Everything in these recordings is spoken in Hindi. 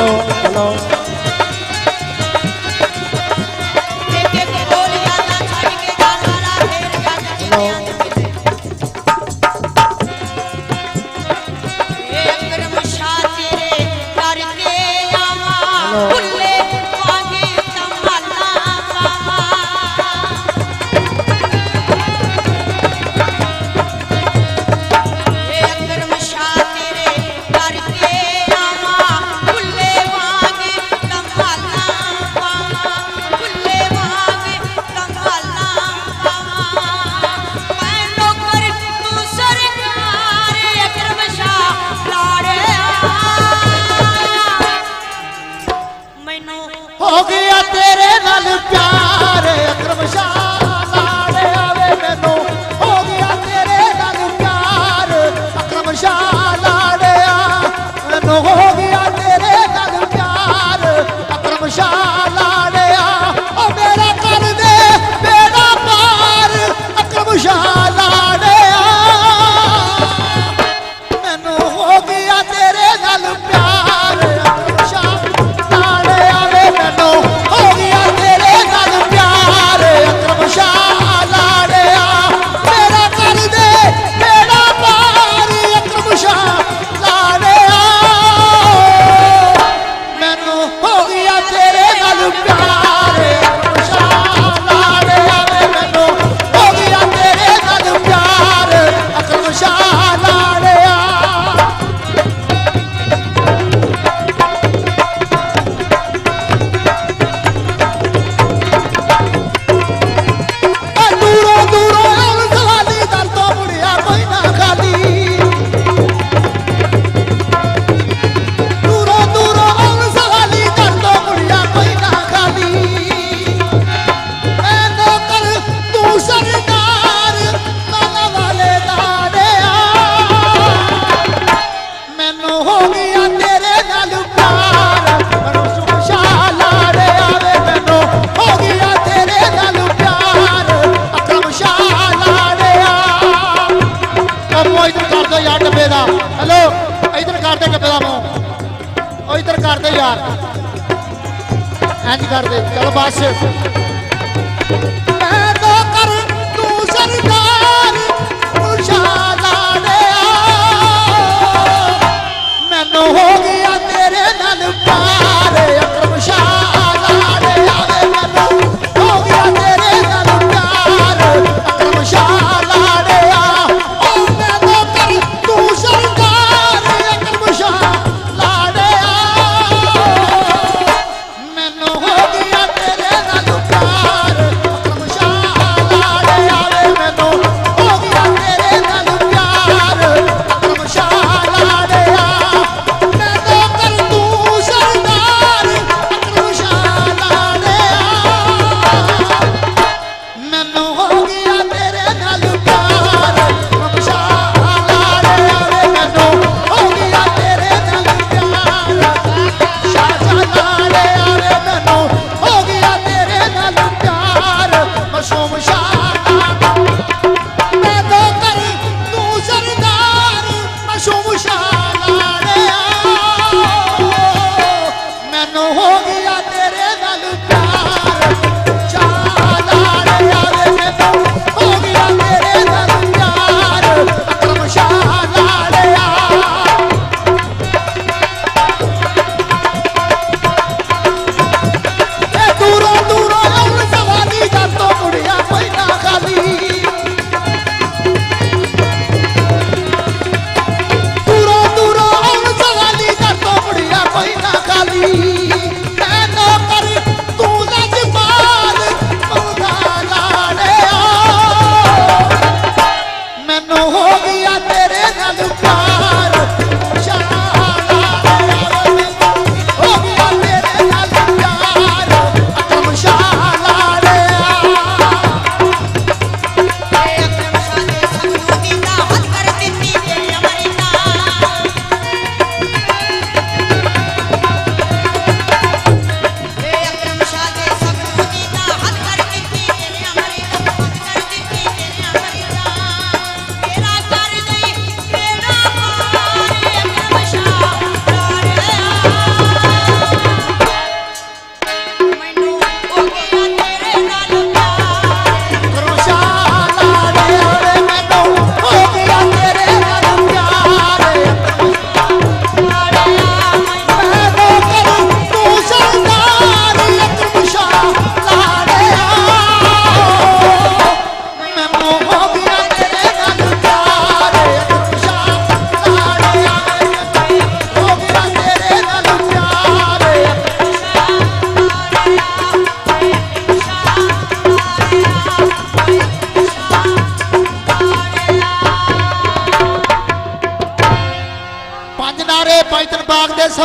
हेलो हेलो हो गया तेरे नाल प्यार अकरम शाह लाड़े आवे मैनू हो गया तेरे नाल प्यार अकरम शाह लाड़े मैनू हो गया तेरे नाल प्यार अकरम शाह लाड़े ओ मेरा कर दे बेड़ा पार अकरम शाह लाड़े मैनू हो गया तेरे नाल प्यार अकरम शाह हेलो इधर कर दे डब्बे का मुंह इधर कर दे यार इंज कर दे चलो बस मैं तो कर तू सरदार मैनू हो गया तेरे नाल प्यार अकरम शाह लाड़े आवे मैनू हो गया तेरे नाल प्यार अकरम शाह लाड़े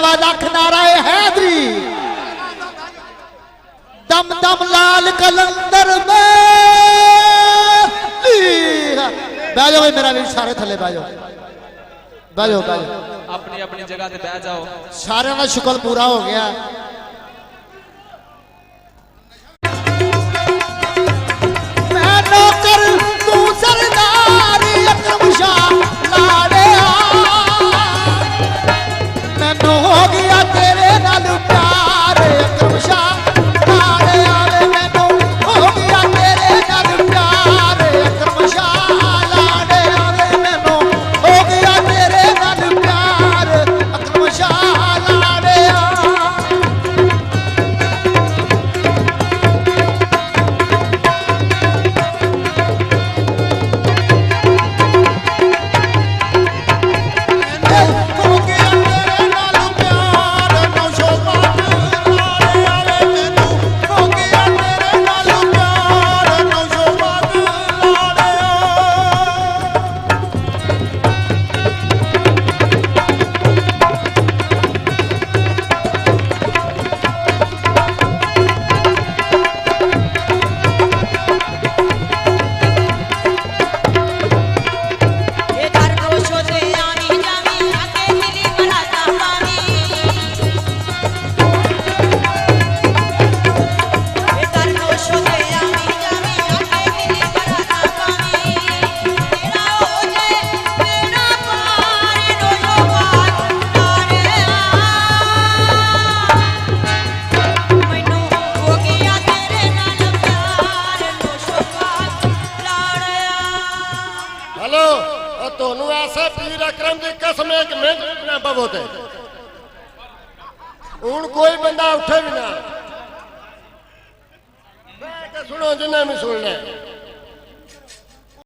सवा लाख नाराए हैदरी दम दम लाल कलंदर में बह जाओ मेरा वीर सारे थले बह जाओ बह जाओ बह जाओ अपनी अपनी जगह ते बह जाओ सारे का शुक्र पूरा हो गया मैं नौकर तू सरदार अकरम शाह लाड़े मैनू हो गया तेरे नाल प्यार अकरम शाह लाड़े आवे मैनू हो गया तेरे नाल प्यार अकरम शाह लाड़े आवे मैनू हो गया तेरे नाल प्यार अकरम शाह लाड़े हूं कोई बंदा उठे भी ना सुनो जिन्हें भी सुन ले